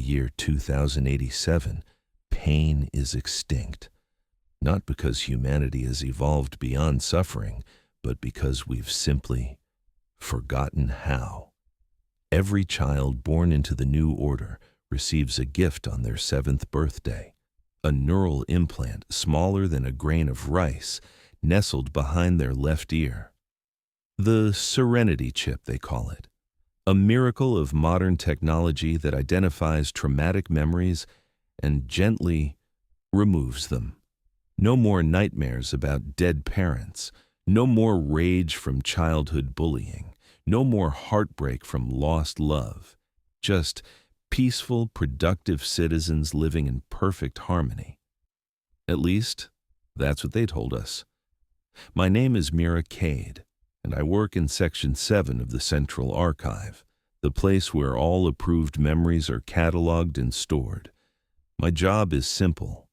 year 2087, pain is extinct. Not because humanity has evolved beyond suffering, but because we've simply forgotten how. Every child born into the new order receives a gift on their 7th birthday, a neural implant smaller than a grain of rice nestled behind their left ear. The Serenity chip, they call it. A miracle of modern technology that identifies traumatic memories and gently removes them. No more nightmares about dead parents. No more rage from childhood bullying. No more heartbreak from lost love. Just peaceful, productive citizens living in perfect harmony. At least, that's what they told us. My name is Mira Kade, and I work in Section 7 of the Central Archive, the place where all approved memories are cataloged and stored. My job is simple.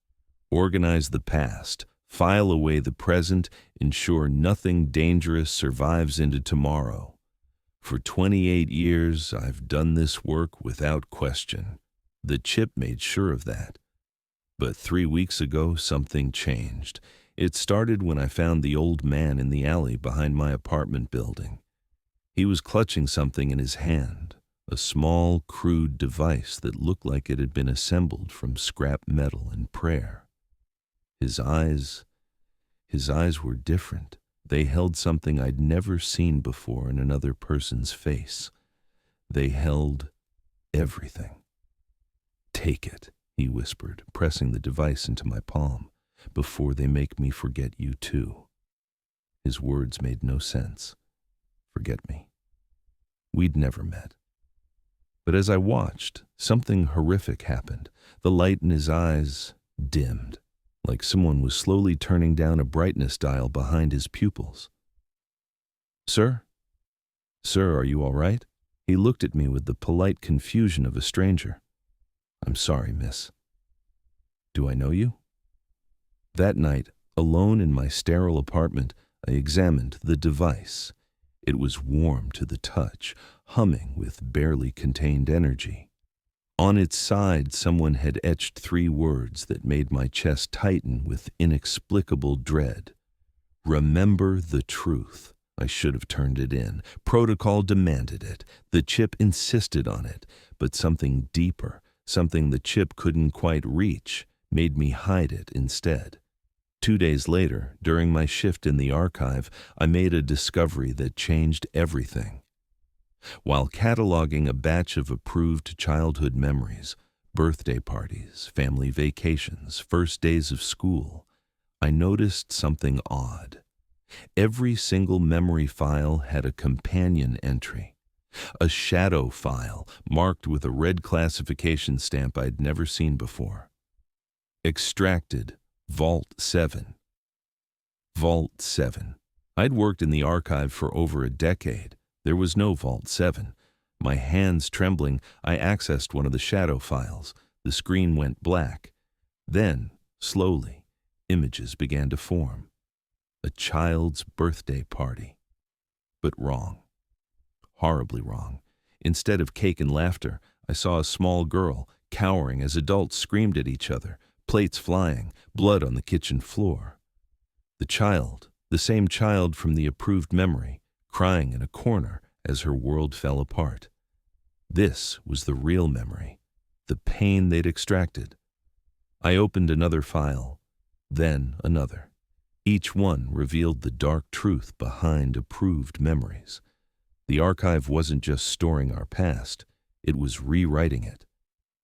Organize the past, file away the present, ensure nothing dangerous survives into tomorrow. For 28 years, I've done this work without question. The chip made sure of that. But 3 weeks ago, something changed. It started when I found the old man in the alley behind my apartment building. He was clutching something in his hand, a small, crude device that looked like it had been assembled from scrap metal and prayer. His eyes were different. They held something I'd never seen before in another person's face. They held everything. "Take it," he whispered, pressing the device into my palm, "before they make me forget you too." His words made no sense. Forget me. We'd never met. But as I watched, something horrific happened. The light in his eyes dimmed, like someone was slowly turning down a brightness dial behind his pupils. "Sir? Sir, are you all right?" He looked at me with the polite confusion of a stranger. "I'm sorry, miss." "Do I know you?" That night, alone in my sterile apartment, I examined the device. It was warm to the touch, humming with barely contained energy. On its side, someone had etched 3 words that made my chest tighten with inexplicable dread. "Remember the truth." I should have turned it in. Protocol demanded it. The chip insisted on it. But something deeper, something the chip couldn't quite reach, made me hide it instead. 2 days later, during my shift in the archive, I made a discovery that changed everything. While cataloging a batch of approved childhood memories, birthday parties, family vacations, first days of school, I noticed something odd. Every single memory file had a companion entry, a shadow file marked with a red classification stamp I'd never seen before. Extracted, Vault 7. Vault 7. I'd worked in the archive for over a decade. There was no Vault 7. My hands trembling, I accessed one of the shadow files. The screen went black. Then, slowly, images began to form. A child's birthday party. But wrong. Horribly wrong. Instead of cake and laughter, I saw a small girl, cowering as adults screamed at each other, plates flying, blood on the kitchen floor. The child, the same child from the approved memory, crying in a corner as her world fell apart. This was the real memory, the pain they'd extracted. I opened another file, then another. Each one revealed the dark truth behind approved memories. The archive wasn't just storing our past, it was rewriting it.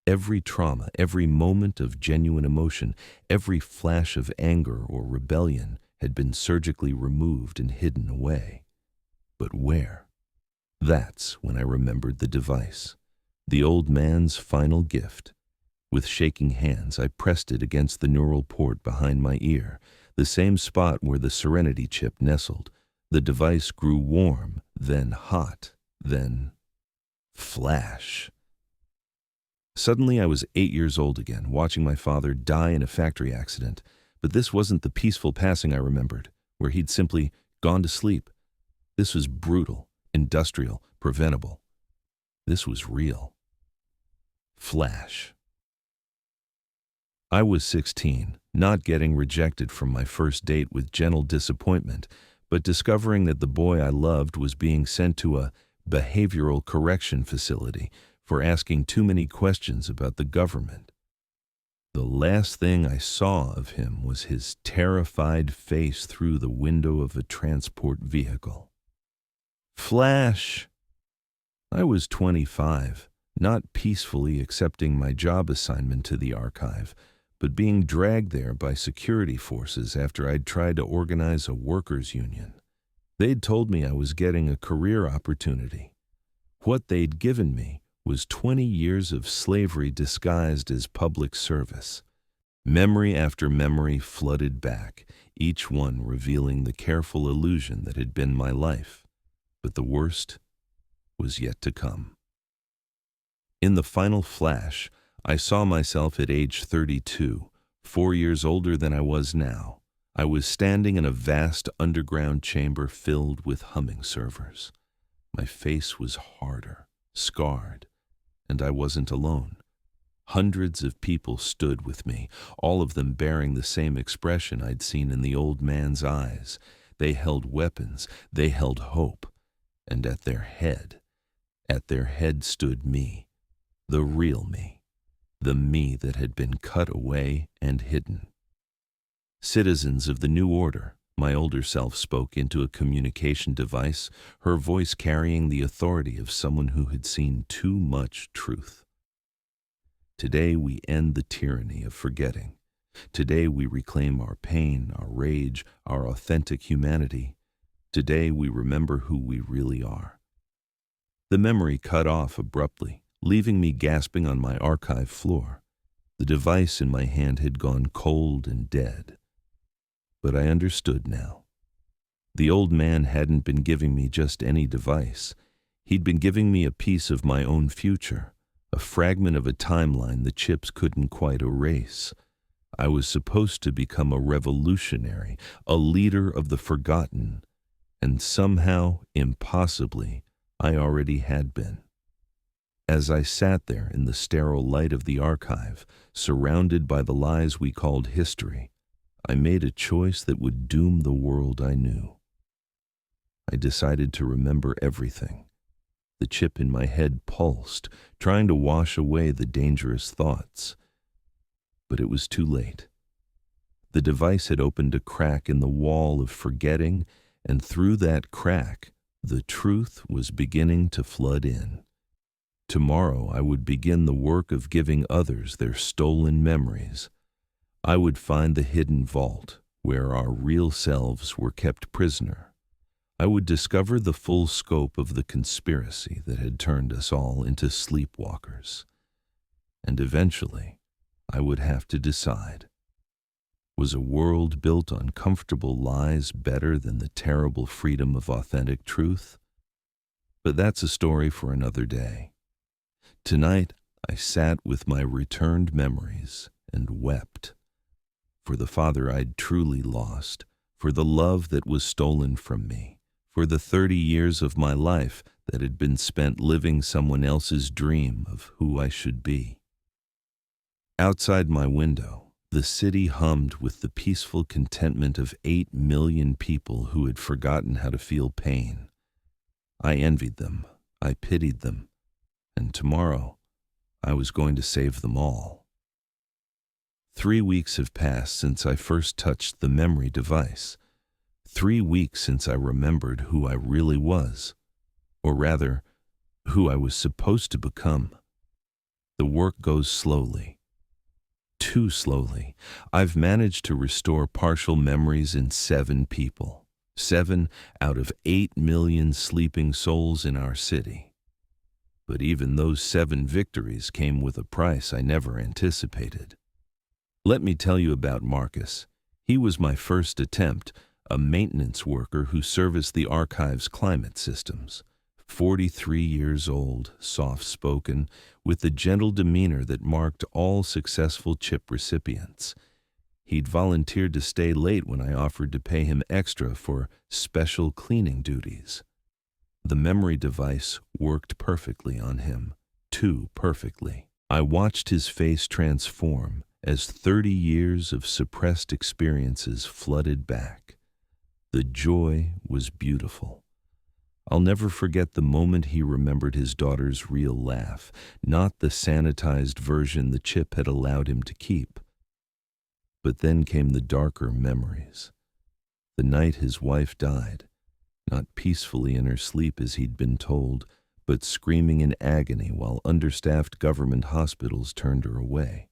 Every trauma, every moment of genuine emotion, every flash of anger or rebellion had been surgically removed and hidden away. But where? That's when I remembered the device, the old man's final gift. With shaking hands, I pressed it against the neural port behind my ear, the same spot where the Serenity chip nestled. The device grew warm, then hot, then flash. Suddenly I was 8 years old again, watching my father die in a factory accident. But this wasn't the peaceful passing I remembered, where he'd simply gone to sleep. This was brutal, industrial, preventable. This was real. Flash. I was 16, not getting rejected from my first date with gentle disappointment, but discovering that the boy I loved was being sent to a behavioral correction facility for asking too many questions about the government. The last thing I saw of him was his terrified face through the window of a transport vehicle. Flash! I was 25, not peacefully accepting my job assignment to the archive, but being dragged there by security forces after I'd tried to organize a workers' union. They'd told me I was getting a career opportunity. What they'd given me was 20 years of slavery disguised as public service. Memory after memory flooded back, each one revealing the careful illusion that had been my life. But the worst was yet to come. In the final flash, I saw myself at age 32, 4 years older than I was now. I was standing in a vast underground chamber filled with humming servers. My face was harder, scarred, and I wasn't alone. Hundreds of people stood with me, all of them bearing the same expression I'd seen in the old man's eyes. They held weapons, they held hope, and at their head stood me, the real me, the me that had been cut away and hidden. Citizens of the new order, my older self spoke into a communication device, her voice carrying the authority of someone who had seen too much truth. Today we end the tyranny of forgetting. Today we reclaim our pain, our rage, our authentic humanity. Today we remember who we really are. The memory cut off abruptly, leaving me gasping on my archive floor. The device in my hand had gone cold and dead. But I understood now. The old man hadn't been giving me just any device. He'd been giving me a piece of my own future, a fragment of a timeline the chips couldn't quite erase. I was supposed to become a revolutionary, a leader of the forgotten, and somehow, impossibly, I already had been. As I sat there in the sterile light of the archive, surrounded by the lies we called history, I made a choice that would doom the world I knew. I decided to remember everything. The chip in my head pulsed, trying to wash away the dangerous thoughts. But it was too late. The device had opened a crack in the wall of forgetting, and through that crack, the truth was beginning to flood in. Tomorrow I would begin the work of giving others their stolen memories. I would find the hidden vault where our real selves were kept prisoner. I would discover the full scope of the conspiracy that had turned us all into sleepwalkers. And eventually, I would have to decide. Was a world built on comfortable lies better than the terrible freedom of authentic truth? But that's a story for another day. Tonight, I sat with my returned memories and wept. For the father I'd truly lost, for the love that was stolen from me, for the 30 years of my life that had been spent living someone else's dream of who I should be. Outside my window, the city hummed with the peaceful contentment of 8 million people who had forgotten how to feel pain. I envied them, I pitied them, and tomorrow I was going to save them all. 3 weeks have passed since I first touched the memory device. 3 weeks since I remembered who I really was, or rather, who I was supposed to become. The work goes slowly. Too slowly. I've managed to restore partial memories in 7 people. 7 out of 8 million sleeping souls in our city. But even those 7 victories came with a price I never anticipated. Let me tell you about Marcus. He was my first attempt, a maintenance worker who serviced the archive's climate systems. 43 years old, soft-spoken, with the gentle demeanor that marked all successful chip recipients. He'd volunteered to stay late when I offered to pay him extra for special cleaning duties. The memory device worked perfectly on him, too perfectly. I watched his face transform as 30 years of suppressed experiences flooded back. The joy was beautiful. I'll never forget the moment he remembered his daughter's real laugh, not the sanitized version the chip had allowed him to keep. But then came the darker memories. The night his wife died, not peacefully in her sleep as he'd been told, but screaming in agony while understaffed government hospitals turned her away.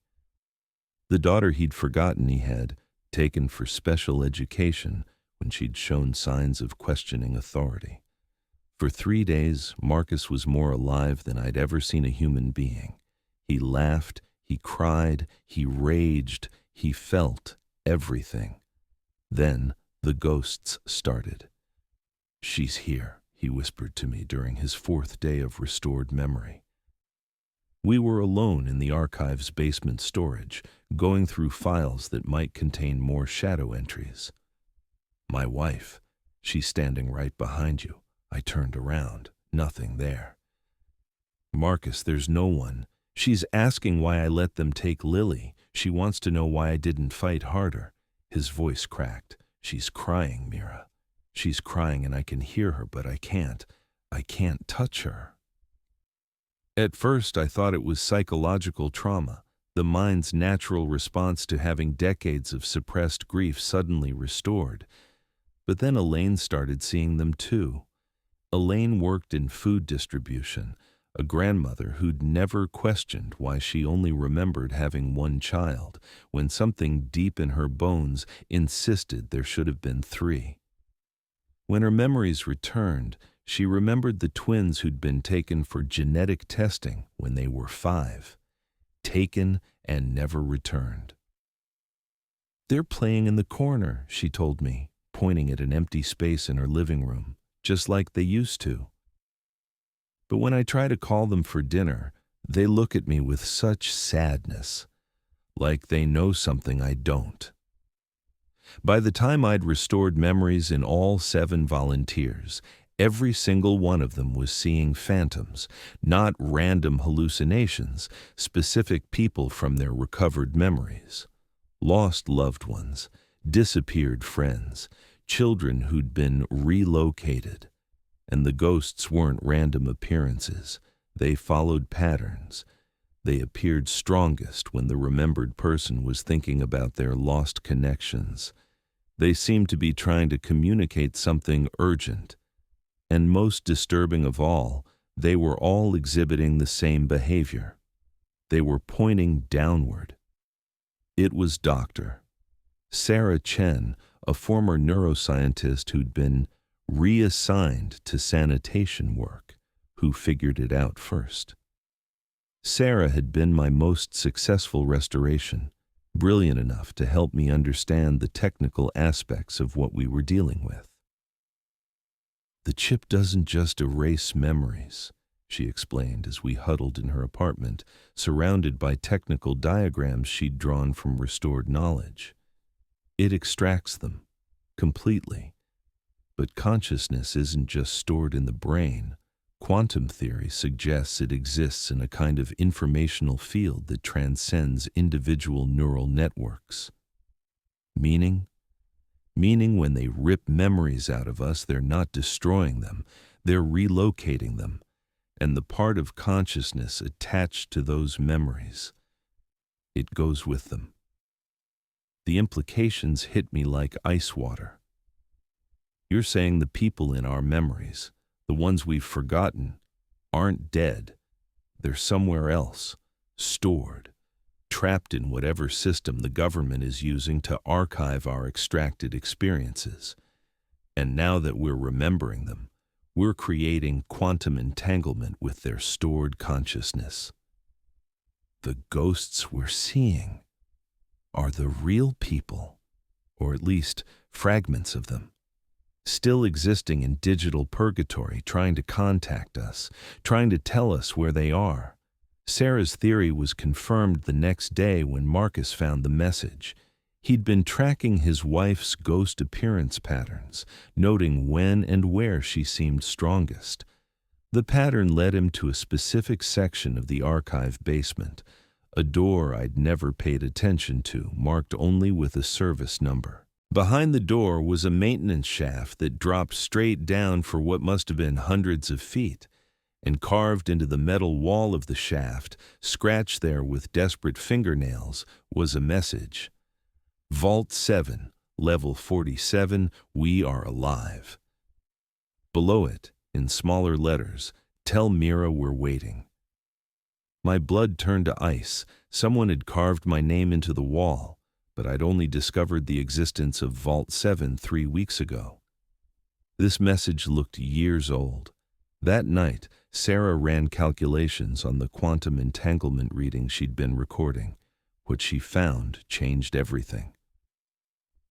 The daughter he'd forgotten he had taken for special education when she'd shown signs of questioning authority. For 3 days, Marcus was more alive than I'd ever seen a human being. He laughed, he cried, he raged, he felt everything. Then the ghosts started. "She's here," he whispered to me during his 4th day of restored memory. We were alone in the archive's basement storage, going through files that might contain more shadow entries. "My wife, she's standing right behind you." I turned around. Nothing there. "Marcus, there's no one. She's asking why I let them take Lily. She wants to know why I didn't fight harder." His voice cracked. "She's crying, Mira. She's crying and I can hear her, but I can't. I can't touch her." At first, I thought it was psychological trauma, the mind's natural response to having decades of suppressed grief suddenly restored. But then Elaine started seeing them too. Elaine worked in food distribution, a grandmother who'd never questioned why she only remembered having one child, when something deep in her bones insisted there should have been 3. When her memories returned, she remembered the twins who'd been taken for genetic testing when they were 5. Taken and never returned. "They're playing in the corner," she told me, pointing at an empty space in her living room, "just like they used to. But when I try to call them for dinner, they look at me with such sadness, like they know something I don't." By the time I'd restored memories in all 7 volunteers, every single one of them was seeing phantoms, not random hallucinations, specific people from their recovered memories. Lost loved ones, disappeared friends, children who'd been relocated. And the ghosts weren't random appearances. They followed patterns. They appeared strongest when the remembered person was thinking about their lost connections. They seemed to be trying to communicate something urgent. And most disturbing of all, they were all exhibiting the same behavior. They were pointing downward. It was Dr. Sarah Chen, a former neuroscientist who'd been reassigned to sanitation work, who figured it out first. Sarah had been my most successful restoration, brilliant enough to help me understand the technical aspects of what we were dealing with. "The chip doesn't just erase memories," she explained as we huddled in her apartment, surrounded by technical diagrams she'd drawn from restored knowledge. "It extracts them, completely. But consciousness isn't just stored in the brain. Quantum theory suggests it exists in a kind of informational field that transcends individual neural networks. Meaning? Meaning when they rip memories out of us, they're not destroying them, they're relocating them, and the part of consciousness attached to those memories, it goes with them." The implications hit me like ice water. "You're saying the people in our memories, the ones we've forgotten, aren't dead. They're somewhere else, stored, trapped in whatever system the government is using to archive our extracted experiences. And now that we're remembering them, we're creating quantum entanglement with their stored consciousness. The ghosts we're seeing are the real people, or at least fragments of them, still existing in digital purgatory, trying to contact us, trying to tell us where they are." Sarah's theory was confirmed the next day when Marcus found the message. He'd been tracking his wife's ghost appearance patterns, noting when and where she seemed strongest. The pattern led him to a specific section of the archive basement, a door I'd never paid attention to, marked only with a service number. Behind the door was a maintenance shaft that dropped straight down for what must have been hundreds of feet, and carved into the metal wall of the shaft, scratched there with desperate fingernails, was a message. Vault 7, Level 47, we are alive. Below it, in smaller letters, tell Mira we're waiting. My blood turned to ice. Someone had carved my name into the wall, but I'd only discovered the existence of Vault 7 3 weeks ago. This message looked years old. That night, Sarah ran calculations on the quantum entanglement reading she'd been recording. What she found changed everything.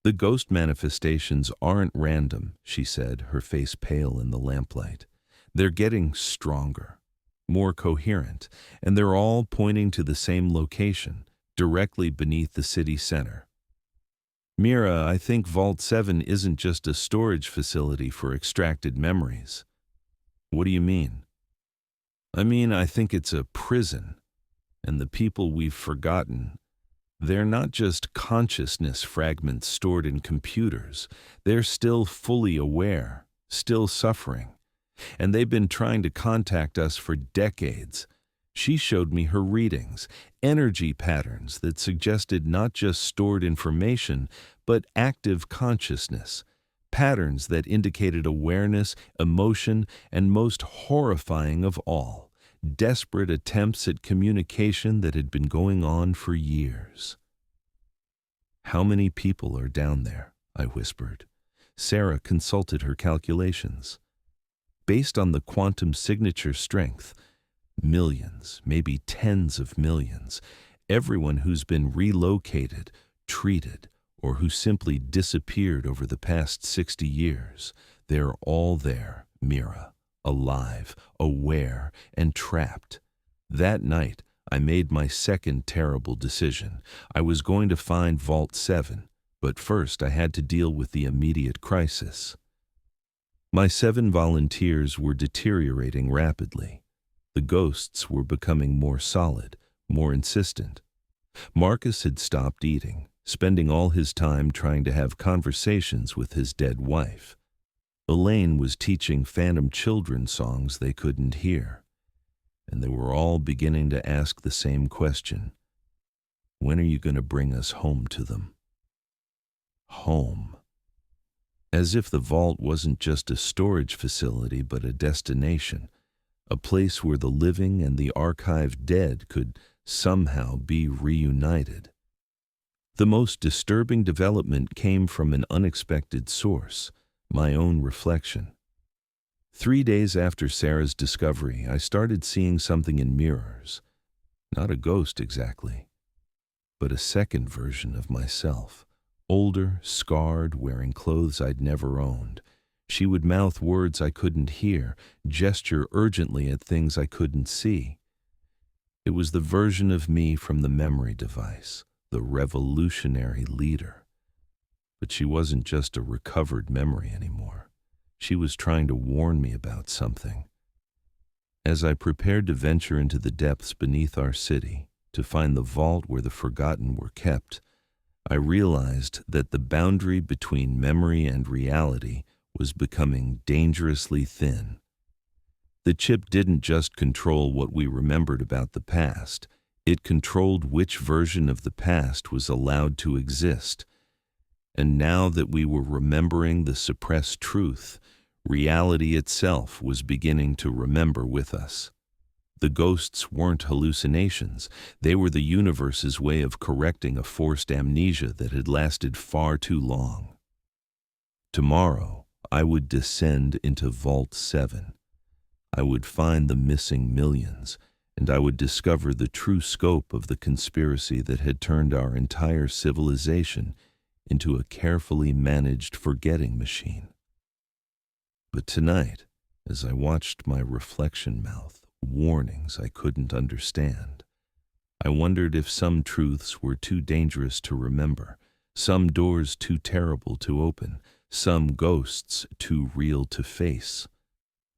The ghost manifestations aren't random, she said, her face pale in the lamplight. They're getting stronger, more coherent, and they're all pointing to the same location, directly beneath the city center. Mira, I think Vault 7 isn't just a storage facility for extracted memories. What do you mean? I think it's a prison, and the people we've forgotten, they're not just consciousness fragments stored in computers. They're still fully aware, still suffering. And they've been trying to contact us for decades. She showed me her readings, energy patterns that suggested not just stored information, but active consciousness, patterns that indicated awareness, emotion, and most horrifying of all, desperate attempts at communication that had been going on for years. How many people are down there? I whispered. Sarah consulted her calculations. Based on the quantum signature strength, millions, maybe tens of millions, everyone who's been relocated, treated, or who simply disappeared over the past 60 years, they're all there, Mira, alive, aware, and trapped. That night, I made my second terrible decision. I was going to find Vault 7, but first I had to deal with the immediate crisis. My 7 volunteers were deteriorating rapidly. The ghosts were becoming more solid, more insistent. Marcus had stopped eating, spending all his time trying to have conversations with his dead wife. Elaine was teaching phantom children songs they couldn't hear. And they were all beginning to ask the same question. When are you going to bring us home to them? Home. As if the vault wasn't just a storage facility but a destination, a place where the living and the archived dead could somehow be reunited. The most disturbing development came from an unexpected source, my own reflection. 3 days after Sarah's discovery, I started seeing something in mirrors. Not a ghost exactly, but a second version of myself. Older, scarred, wearing clothes I'd never owned. She would mouth words I couldn't hear, gesture urgently at things I couldn't see. It was the version of me from the memory device, the revolutionary leader. But she wasn't just a recovered memory anymore. She was trying to warn me about something. As I prepared to venture into the depths beneath our city, to find the vault where the forgotten were kept, I realized that the boundary between memory and reality was becoming dangerously thin. The chip didn't just control what we remembered about the past, it controlled which version of the past was allowed to exist. And now that we were remembering the suppressed truth, reality itself was beginning to remember with us. The ghosts weren't hallucinations. They were the universe's way of correcting a forced amnesia that had lasted far too long. Tomorrow, I would descend into Vault 7. I would find the missing millions, and I would discover the true scope of the conspiracy that had turned our entire civilization into a carefully managed forgetting machine. But tonight, as I watched my reflection mouth warnings I couldn't understand, I wondered if some truths were too dangerous to remember, some doors too terrible to open, some ghosts too real to face.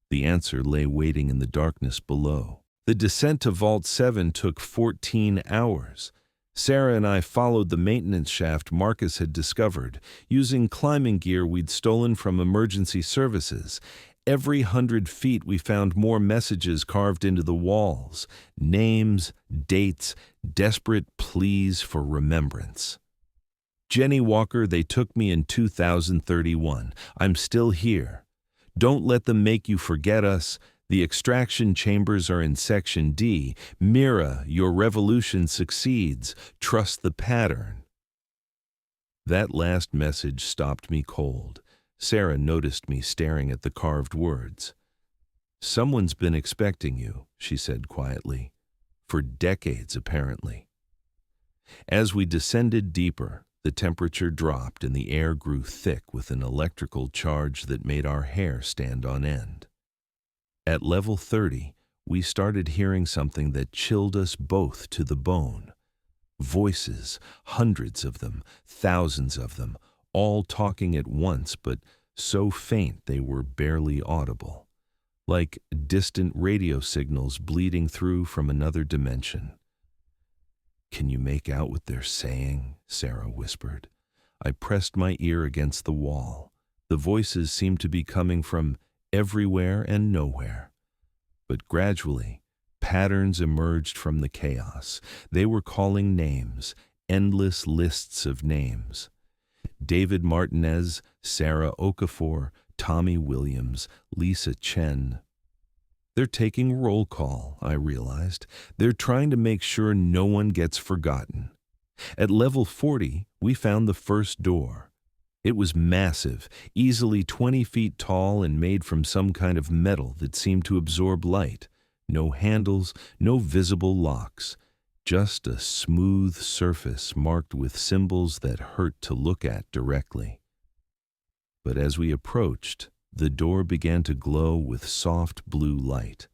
The answer lay waiting in the darkness below. The descent to Vault 7 took 14 hours. Sarah and I followed the maintenance shaft Marcus had discovered, using climbing gear we'd stolen from emergency services. Every 100 feet we found more messages carved into the walls. Names, dates, desperate pleas for remembrance. Jenny Walker, they took me in 2031. I'm still here. Don't let them make you forget us. The extraction chambers are in Section D. Mira, your revolution succeeds. Trust the pattern. That last message stopped me cold. Sarah noticed me staring at the carved words. Someone's been expecting you, she said quietly. For decades, apparently. As we descended deeper, the temperature dropped and the air grew thick with an electrical charge that made our hair stand on end. At level 30, we started hearing something that chilled us both to the bone. Voices, hundreds of them, thousands of them, all talking at once, but so faint they were barely audible, like distant radio signals bleeding through from another dimension. "Can you make out what they're saying?" Sarah whispered. I pressed my ear against the wall. The voices seemed to be coming from everywhere and nowhere. But gradually, patterns emerged from the chaos. They were calling names, endless lists of names. David Martinez, Sarah Okafor, Tommy Williams, Lisa Chen. They're taking roll call, I realized. They're trying to make sure no one gets forgotten. At level 40, we found the first door. It was massive, easily 20 feet tall and made from some kind of metal that seemed to absorb light. No handles, no visible locks. Just a smooth surface marked with symbols that hurt to look at directly. But as we approached, the door began to glow with soft blue light.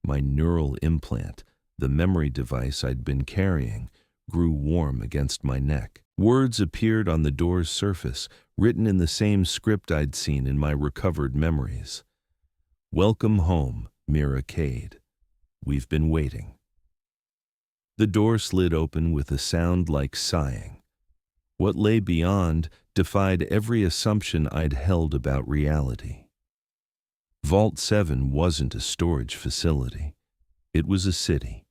My neural implant, the memory device I'd been carrying, grew warm against my neck. Words appeared on the door's surface, written in the same script I'd seen in my recovered memories. "Welcome home, Mira Kade. We've been waiting." The door slid open with a sound like sighing. What lay beyond defied every assumption I'd held about reality. Vault 7 wasn't a storage facility. It was a city.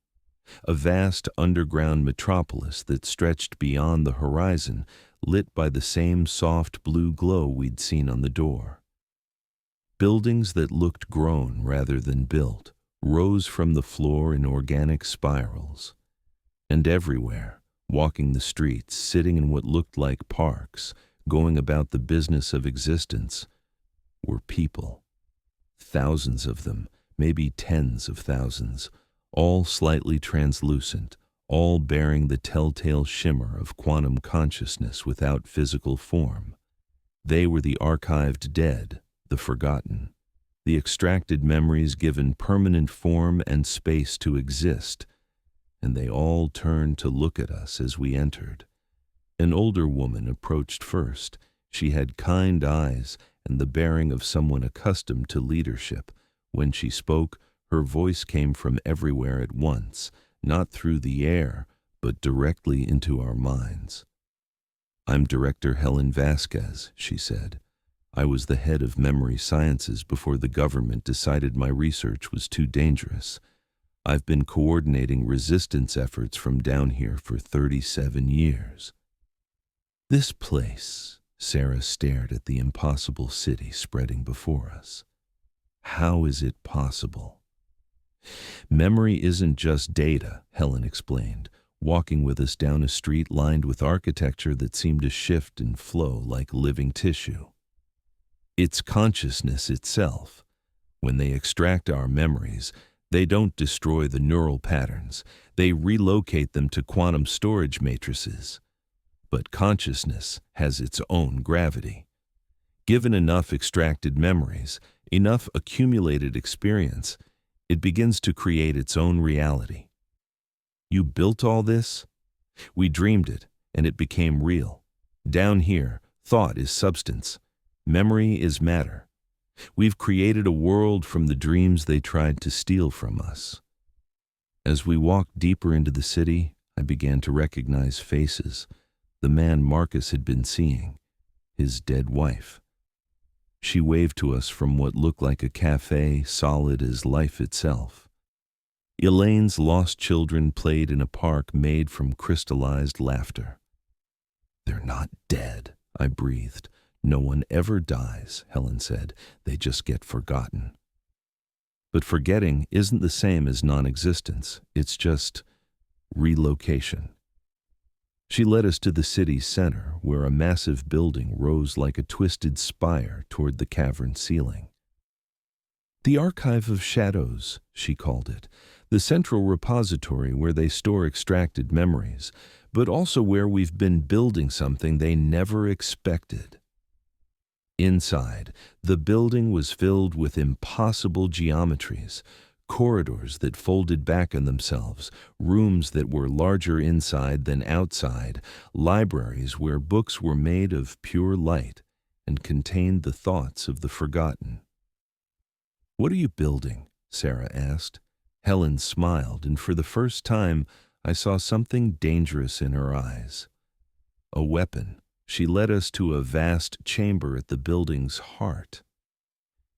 A vast underground metropolis that stretched beyond the horizon, lit by the same soft blue glow we'd seen on the door. Buildings that looked grown rather than built rose from the floor in organic spirals. And everywhere, walking the streets, sitting in what looked like parks, going about the business of existence, were people. Thousands of them, maybe tens of thousands, all slightly translucent, all bearing the telltale shimmer of quantum consciousness without physical form. They were the archived dead, the forgotten, the extracted memories given permanent form and space to exist, and they all turned to look at us as we entered. An older woman approached first. She had kind eyes and the bearing of someone accustomed to leadership. When she spoke, her voice came from everywhere at once, not through the air, but directly into our minds. "I'm Director Helen Vasquez," she said. "I was the head of memory sciences before the government decided my research was too dangerous. I've been coordinating resistance efforts from down here for 37 years. This place," Sarah stared at the impossible city spreading before us. "How is it possible?" "Memory isn't just data," Helen explained, walking with us down a street lined with architecture that seemed to shift and flow like living tissue. "It's consciousness itself. When they extract our memories, they don't destroy the neural patterns. They relocate them to quantum storage matrices. But consciousness has its own gravity. Given enough extracted memories, enough accumulated experience, it begins to create its own reality. You built all this? We dreamed it, and it became real. Down here, thought is substance. Memory is matter. We've created a world from the dreams they tried to steal from us. As we walked deeper into the city, I began to recognize faces. The man Marcus had been seeing, his dead wife. She waved to us from what looked like a cafe, solid as life itself. Elaine's lost children played in a park made from crystallized laughter. "They're not dead," I breathed. "No one ever dies," Helen said. "They just get forgotten." But forgetting isn't the same as non-existence. It's just relocation. She led us to the city's center, where a massive building rose like a twisted spire toward the cavern ceiling. "The Archive of Shadows," she called it, the central repository where they store extracted memories, but also where we've been building something they never expected. Inside, the building was filled with impossible geometries, corridors that folded back on themselves, rooms that were larger inside than outside, libraries where books were made of pure light and contained the thoughts of the forgotten. "What are you building?" Sarah asked. Helen smiled, and for the first time I saw something dangerous in her eyes. A weapon. She led us to a vast chamber at the building's heart.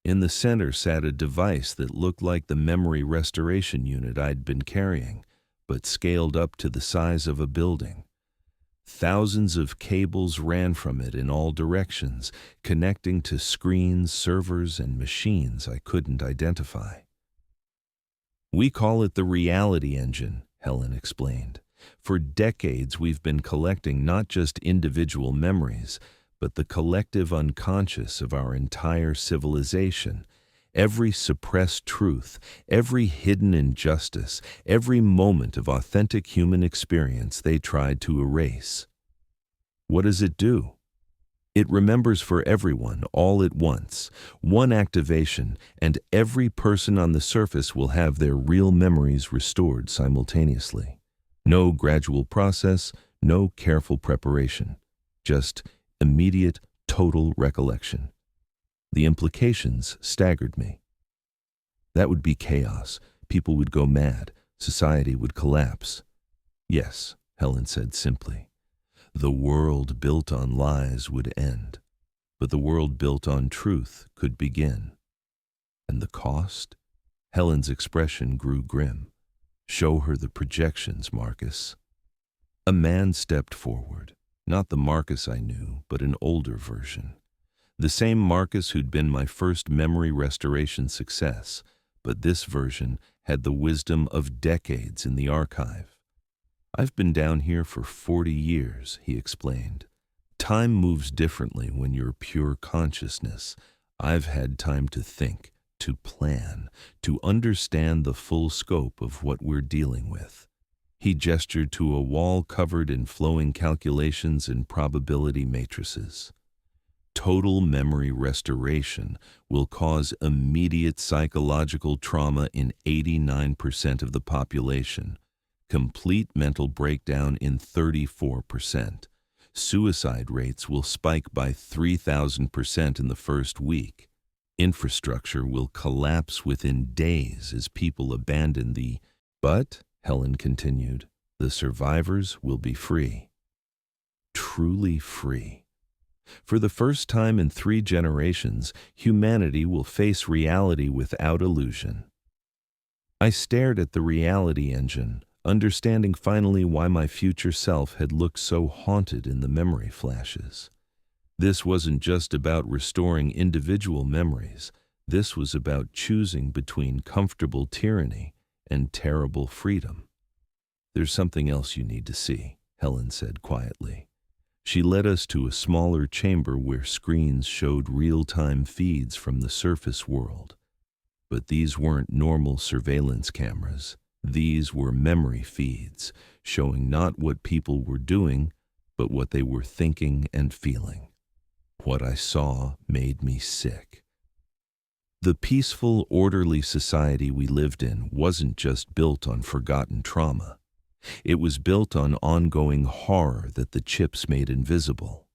In the center sat a device that looked like the memory restoration unit I'd been carrying, but scaled up to the size of a building. Thousands of cables ran from it in all directions, connecting to screens, servers, and machines I couldn't identify. "We call it the reality engine," Helen explained. "For decades we've been collecting not just individual memories, but the collective unconscious of our entire civilization. Every suppressed truth, every hidden injustice, every moment of authentic human experience they tried to erase." "What does it do?" "It remembers for everyone, all at once. One activation, and every person on the surface will have their real memories restored simultaneously. No gradual process, no careful preparation. Just immediate, total recollection." The implications staggered me. That would be chaos. People would go mad. Society would collapse. "Yes," Helen said simply. "The world built on lies would end, but the world built on truth could begin." "And the cost?" Helen's expression grew grim. "Show her the projections, Marcus." A man stepped forward. Not the Marcus I knew, but an older version. The same Marcus who'd been my first memory restoration success, but this version had the wisdom of decades in the archive. "I've been down here for 40 years, he explained. "Time moves differently when you're pure consciousness. I've had time to think, to plan, to understand the full scope of what we're dealing with." He gestured to a wall covered in flowing calculations and probability matrices. "Total memory restoration will cause immediate psychological trauma in 89% of the population, complete mental breakdown in 34%. Suicide rates will spike by 3,000% in the first week. Infrastructure will collapse within days as people abandon the but," Helen continued, "the survivors will be free. Truly free. For the first time in 3 generations, humanity will face reality without illusion." I stared at the reality engine, understanding finally why my future self had looked so haunted in the memory flashes. This wasn't just about restoring individual memories. This was about choosing between comfortable tyranny and terrible freedom. "There's something else you need to see," Helen said quietly. She led us to a smaller chamber where screens showed real-time feeds from the surface world. But these weren't normal surveillance cameras. These were memory feeds, showing not what people were doing, but what they were thinking and feeling. What I saw made me sick. The peaceful, orderly society we lived in wasn't just built on forgotten trauma. It was built on ongoing horror that the chips made invisible.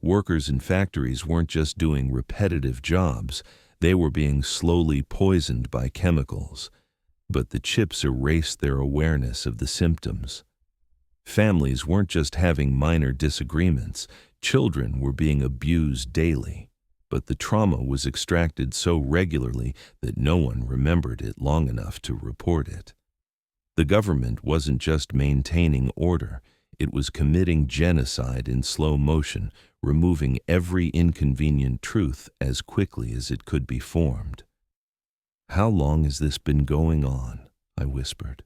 Workers in factories weren't just doing repetitive jobs. They were being slowly poisoned by chemicals, but the chips erased their awareness of the symptoms. Families weren't just having minor disagreements, children were being abused daily, but the trauma was extracted so regularly that no one remembered it long enough to report it. The government wasn't just maintaining order, it was committing genocide in slow motion, removing every inconvenient truth as quickly as it could be formed. "How long has this been going on?" I whispered.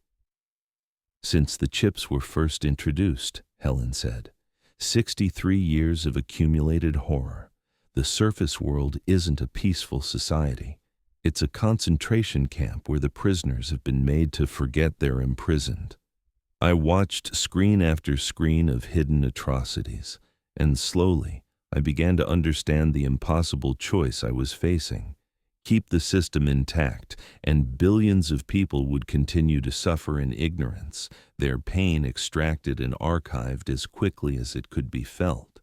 "Since the chips were first introduced," Helen said. 63 years of accumulated horror. The surface world isn't a peaceful society. It's a concentration camp where the prisoners have been made to forget they're imprisoned. I watched screen after screen of hidden atrocities, and slowly I began to understand the impossible choice I was facing. Keep the system intact, and billions of people would continue to suffer in ignorance, their pain extracted and archived as quickly as it could be felt.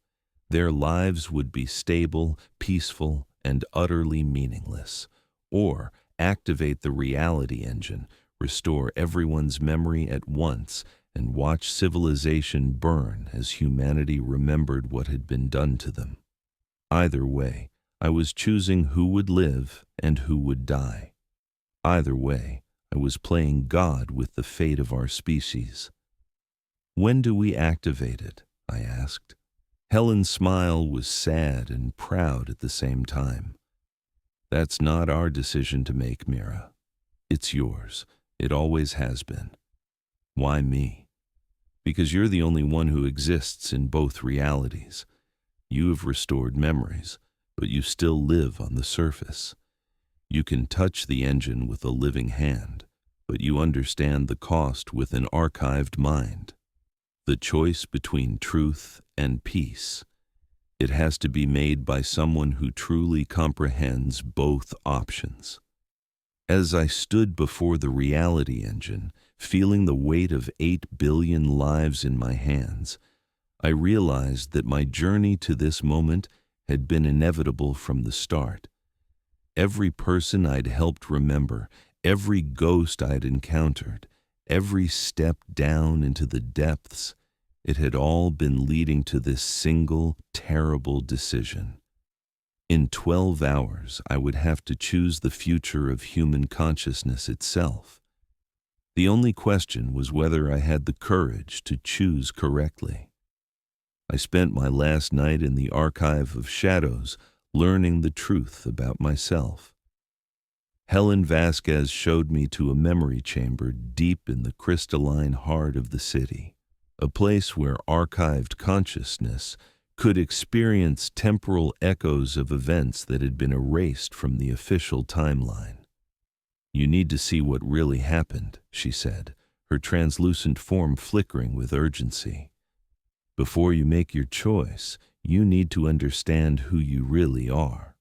Their lives would be stable, peaceful, and utterly meaningless. Or activate the reality engine, restore everyone's memory at once, and watch civilization burn as humanity remembered what had been done to them. Either way, I was choosing who would live and who would die. Either way, I was playing God with the fate of our species. "When do we activate it?" I asked. Helen's smile was sad and proud at the same time. "That's not our decision to make, Mira. It's yours. It always has been." "Why me?" "Because you're the only one who exists in both realities. You have restored memories, but you still live on the surface. You can touch the engine with a living hand, but you understand the cost with an archived mind. The choice between truth and peace. It has to be made by someone who truly comprehends both options." As I stood before the reality engine, feeling the weight of 8 billion lives in my hands, I realized that my journey to this moment had been inevitable from the start. Every person I'd helped remember, every ghost I'd encountered, every step down into the depths, it had all been leading to this single, terrible decision. In 12 hours, I would have to choose the future of human consciousness itself. The only question was whether I had the courage to choose correctly. I spent my last night in the archive of shadows, learning the truth about myself. Helen Vasquez showed me to a memory chamber deep in the crystalline heart of the city, a place where archived consciousness could experience temporal echoes of events that had been erased from the official timeline. "You need to see what really happened," she said, her translucent form flickering with urgency. "Before you make your choice, you need to understand who you really are."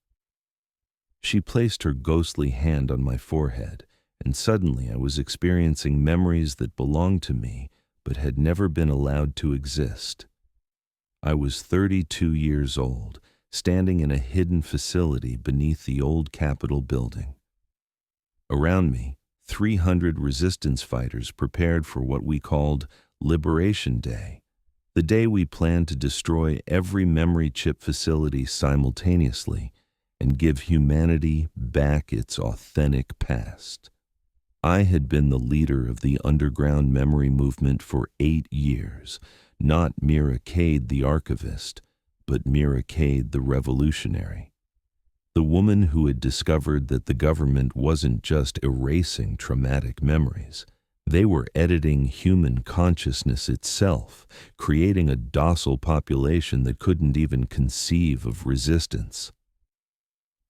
She placed her ghostly hand on my forehead, and suddenly I was experiencing memories that belonged to me but had never been allowed to exist. I was 32 years old, standing in a hidden facility beneath the old Capitol building. Around me, 300 resistance fighters prepared for what we called Liberation Day, the day we planned to destroy every memory chip facility simultaneously and give humanity back its authentic past. I had been the leader of the underground memory movement for 8 years, not Mira Kade the archivist, but Mira Kade the revolutionary. The woman who had discovered that the government wasn't just erasing traumatic memories. They were editing human consciousness itself, creating a docile population that couldn't even conceive of resistance.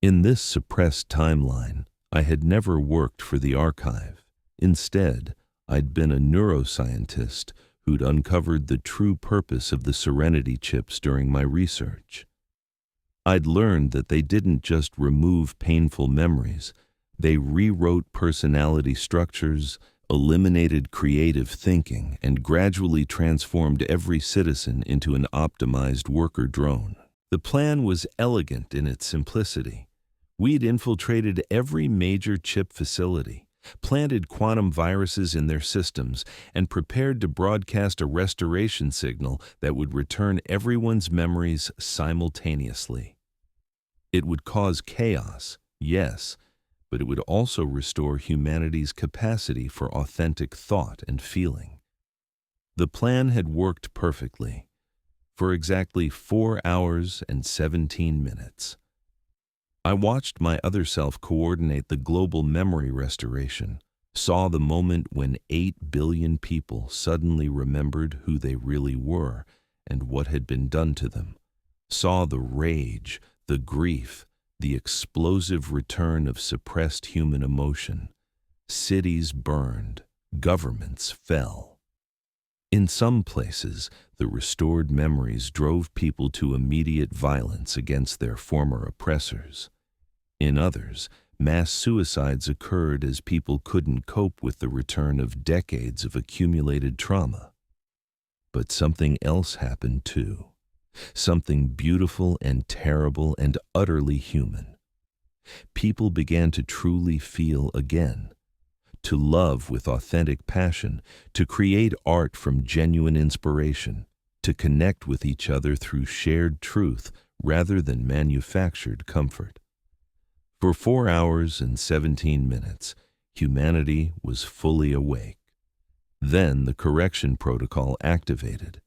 In this suppressed timeline, I had never worked for the archive. Instead, I'd been a neuroscientist who'd uncovered the true purpose of the Serenity chips during my research. I'd learned that they didn't just remove painful memories, they rewrote personality structures, eliminated creative thinking, and gradually transformed every citizen into an optimized worker drone. The plan was elegant in its simplicity. We'd infiltrated every major chip facility, planted quantum viruses in their systems, and prepared to broadcast a restoration signal that would return everyone's memories simultaneously. It would cause chaos, yes, but it would also restore humanity's capacity for authentic thought and feeling. The plan had worked perfectly, for exactly 4 hours and 17 minutes. I watched my other self coordinate the global memory restoration, saw the moment when 8 billion people suddenly remembered who they really were and what had been done to them, saw the rage, the grief, the explosive return of suppressed human emotion. Cities burned, governments fell. In some places, the restored memories drove people to immediate violence against their former oppressors. In others, mass suicides occurred as people couldn't cope with the return of decades of accumulated trauma. But something else happened too. Something beautiful and terrible and utterly human. People began to truly feel again, to love with authentic passion, to create art from genuine inspiration, to connect with each other through shared truth rather than manufactured comfort. For 4 hours and 17 minutes, humanity was fully awake. Then the correction protocol activated.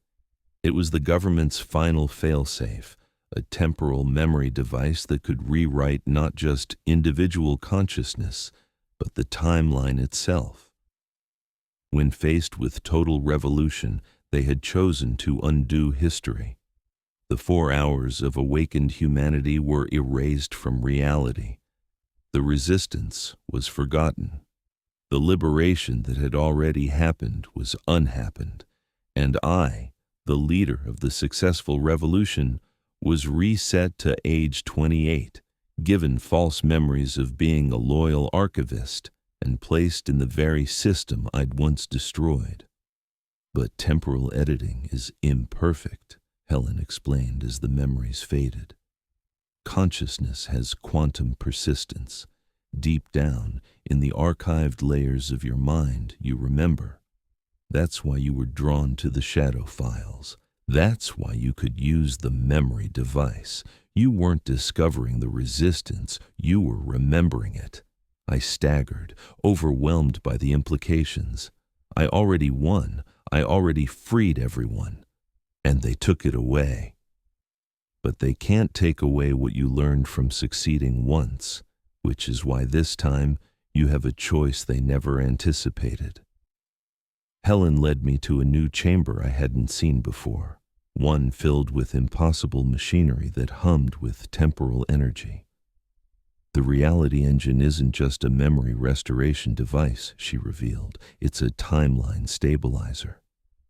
It was the government's final failsafe, a temporal memory device that could rewrite not just individual consciousness, but the timeline itself. When faced with total revolution, they had chosen to undo history. The 4 hours of awakened humanity were erased from reality. The resistance was forgotten. The liberation that had already happened was unhappened, and I, the leader of the successful revolution, was reset to age 28, given false memories of being a loyal archivist, and placed in the very system I'd once destroyed. But temporal editing is imperfect, Helen explained as the memories faded. Consciousness has quantum persistence. Deep down, in the archived layers of your mind, you remember. That's why you were drawn to the shadow files. That's why you could use the memory device. You weren't discovering the resistance, you were remembering it. I staggered, overwhelmed by the implications. I already won. I already freed everyone. And they took it away. But they can't take away what you learned from succeeding once, which is why this time you have a choice they never anticipated. Helen led me to a new chamber I hadn't seen before, one filled with impossible machinery that hummed with temporal energy. The reality engine isn't just a memory restoration device, she revealed. It's a timeline stabilizer.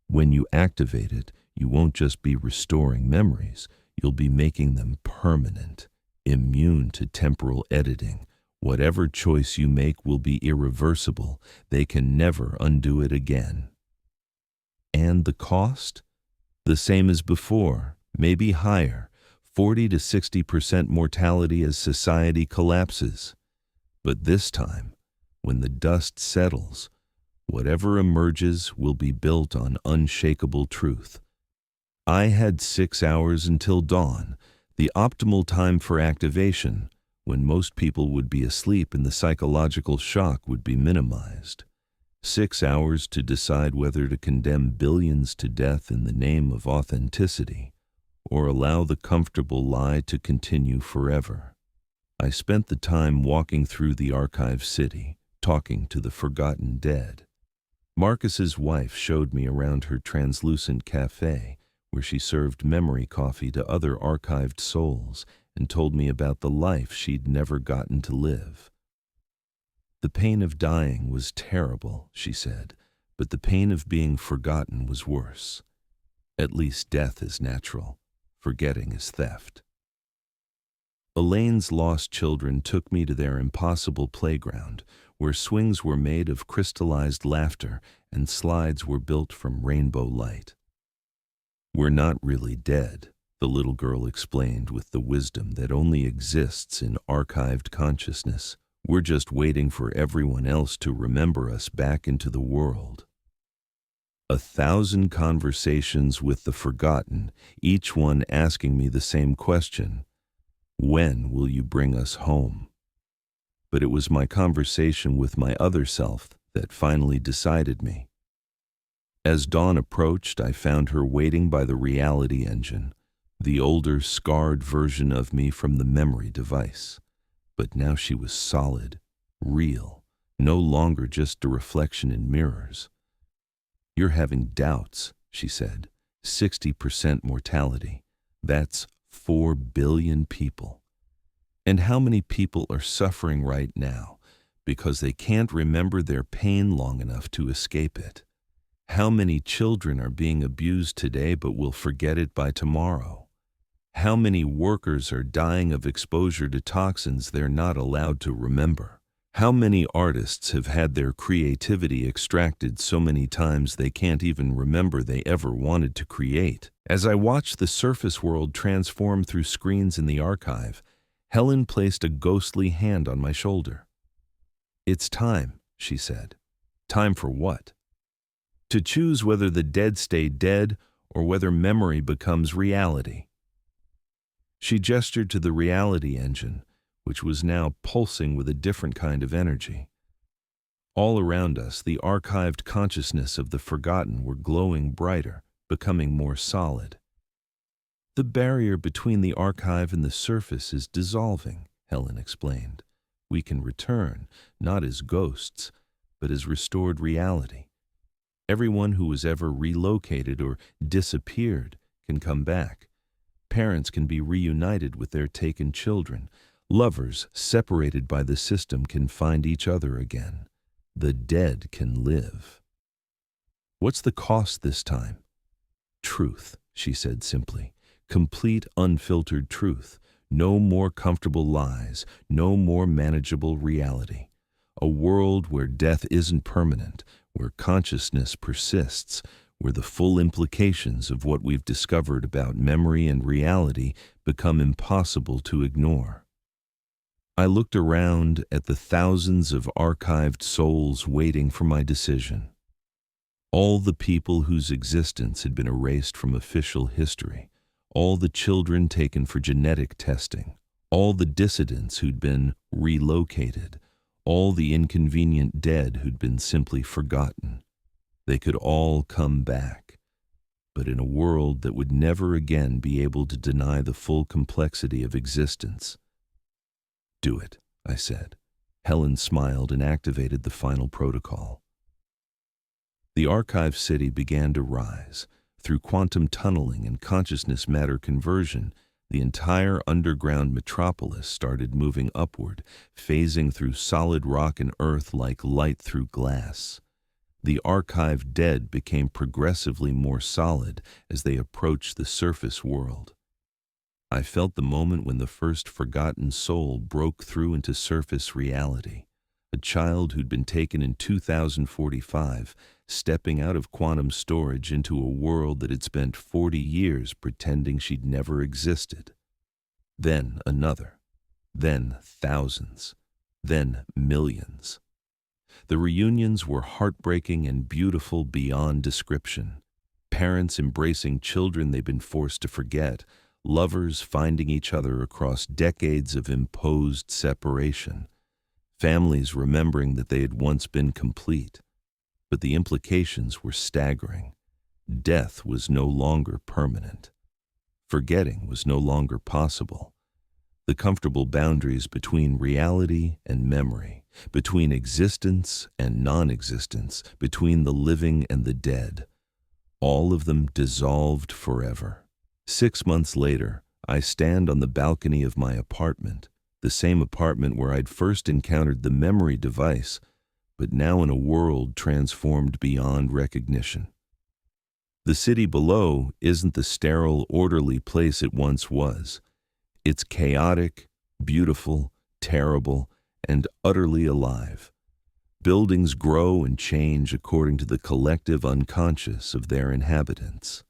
When you activate it, you won't just be restoring memories, you'll be making them permanent, immune to temporal editing. Whatever choice you make will be irreversible. They can never undo it again. And the cost? The same as before, maybe higher, 40 to 60% mortality as society collapses. But this time, when the dust settles, whatever emerges will be built on unshakable truth. I had 6 hours until dawn, the optimal time for activation, when most people would be asleep and the psychological shock would be minimized. 6 hours to decide whether to condemn billions to death in the name of authenticity, or allow the comfortable lie to continue forever. I spent the time walking through the archive city, talking to the forgotten dead. Marcus's wife showed me around her translucent cafe, where she served memory coffee to other archived souls and told me about the life she'd never gotten to live. The pain of dying was terrible, she said, but the pain of being forgotten was worse. At least death is natural. Forgetting is theft. Elaine's lost children took me to their impossible playground, where swings were made of crystallized laughter and slides were built from rainbow light. We're not really dead, the little girl explained with the wisdom that only exists in archived consciousness. We're just waiting for everyone else to remember us back into the world. 1,000 conversations with the forgotten, each one asking me the same question: when will you bring us home? But it was my conversation with my other self that finally decided me. As dawn approached, I found her waiting by the reality engine, the older, scarred version of me from the memory device. But now she was solid, real, no longer just a reflection in mirrors. "You're having doubts," she said. 60% mortality. That's 4 billion people. And how many people are suffering right now because they can't remember their pain long enough to escape it? How many children are being abused today but will forget it by tomorrow? How many workers are dying of exposure to toxins they're not allowed to remember? How many artists have had their creativity extracted so many times they can't even remember they ever wanted to create? As I watched the surface world transform through screens in the archive, Helen placed a ghostly hand on my shoulder. "It's time," she said. "Time for what?" "To choose whether the dead stay dead or whether memory becomes reality." She gestured to the reality engine, which was now pulsing with a different kind of energy. All around us, the archived consciousness of the forgotten were glowing brighter, becoming more solid. "The barrier between the archive and the surface is dissolving," Helen explained. "We can return, not as ghosts, but as restored reality. Everyone who was ever relocated or disappeared can come back. Parents can be reunited with their taken children. Lovers separated by the system can find each other again. The dead can live." "What's the cost this time?" "Truth," she said simply. "Complete, unfiltered truth. No more comfortable lies. No more manageable reality. A world where death isn't permanent, where consciousness persists, where the full implications of what we've discovered about memory and reality become impossible to ignore." I looked around at the thousands of archived souls waiting for my decision. All the people whose existence had been erased from official history, all the children taken for genetic testing, all the dissidents who'd been relocated, all the inconvenient dead who'd been simply forgotten. They could all come back, but in a world that would never again be able to deny the full complexity of existence. "Do it," I said. Helen smiled and activated the final protocol. The archive city began to rise. Through quantum tunneling and consciousness matter conversion, the entire underground metropolis started moving upward, phasing through solid rock and earth like light through glass. The archived dead became progressively more solid as they approached the surface world. I felt the moment when the first forgotten soul broke through into surface reality. A child who'd been taken in 2045, stepping out of quantum storage into a world that had spent 40 years pretending she'd never existed. Then another, then thousands, then millions. The reunions were heartbreaking and beautiful beyond description. Parents embracing children they'd been forced to forget, lovers finding each other across decades of imposed separation, families remembering that they had once been complete. But the implications were staggering. Death was no longer permanent. Forgetting was no longer possible. The comfortable boundaries between reality and memory, between existence and non-existence, between the living and the dead, all of them dissolved forever. 6 months later, I stand on the balcony of my apartment, the same apartment where I'd first encountered the memory device, but now in a world transformed beyond recognition. The city below isn't the sterile, orderly place it once was. It's chaotic, beautiful, terrible, and utterly alive. Buildings grow and change according to the collective unconscious of their inhabitants.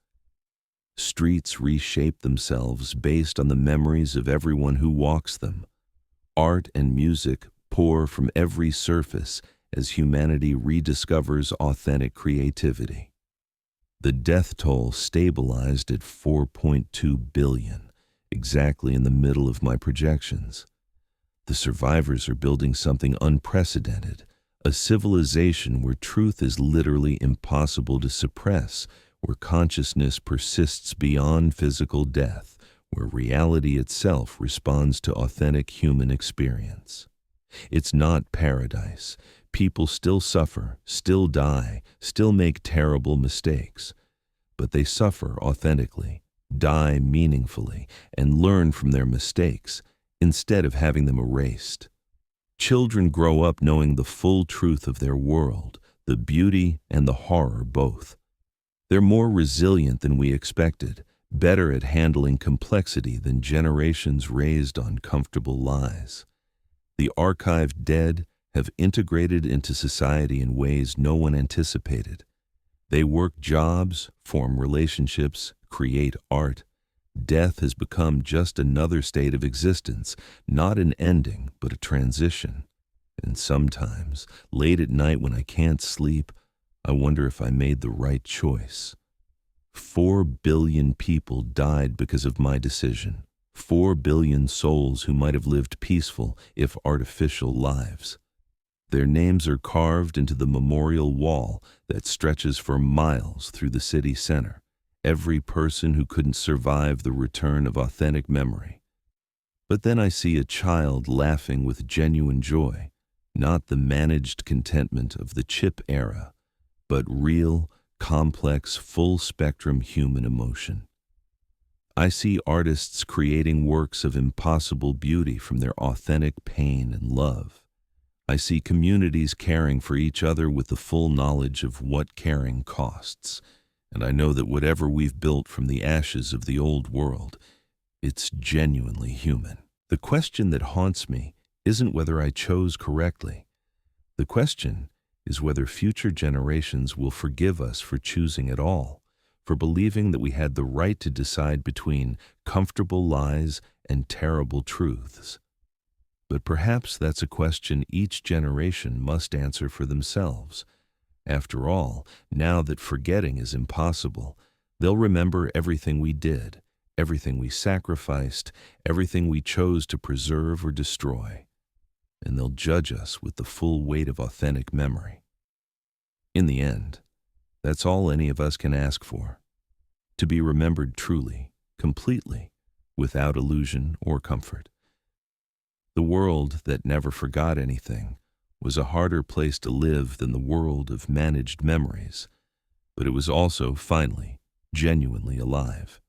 Streets reshape themselves based on the memories of everyone who walks them. Art and music pour from every surface as humanity rediscovers authentic creativity. The death toll stabilized at 4.2 billion, exactly in the middle of my projections. The survivors are building something unprecedented, a civilization where truth is literally impossible to suppress, where consciousness persists beyond physical death, where reality itself responds to authentic human experience. It's not paradise. People still suffer, still die, still make terrible mistakes. But they suffer authentically, die meaningfully, and learn from their mistakes, instead of having them erased. Children grow up knowing the full truth of their world, the beauty and the horror both. They're more resilient than we expected, better at handling complexity than generations raised on comfortable lies. The archived dead have integrated into society in ways no one anticipated. They work jobs, form relationships, create art. Death has become just another state of existence, not an ending, but a transition. And sometimes, late at night when I can't sleep, I wonder if I made the right choice. 4 billion people died because of my decision. 4 billion souls who might have lived peaceful, if artificial, lives. Their names are carved into the memorial wall that stretches for miles through the city center. Every person who couldn't survive the return of authentic memory. But then I see a child laughing with genuine joy, not the managed contentment of the chip era, but real, complex, full-spectrum human emotion. I see artists creating works of impossible beauty from their authentic pain and love. I see communities caring for each other with the full knowledge of what caring costs. And I know that whatever we've built from the ashes of the old world, it's genuinely human. The question that haunts me isn't whether I chose correctly. The question is whether future generations will forgive us for choosing at all, for believing that we had the right to decide between comfortable lies and terrible truths. But perhaps that's a question each generation must answer for themselves. After all, now that forgetting is impossible, they'll remember everything we did, everything we sacrificed, everything we chose to preserve or destroy. And they'll judge us with the full weight of authentic memory. In the end, that's all any of us can ask for. To be remembered truly, completely, without illusion or comfort. The world that never forgot anything was a harder place to live than the world of managed memories, but it was also, finally, genuinely alive.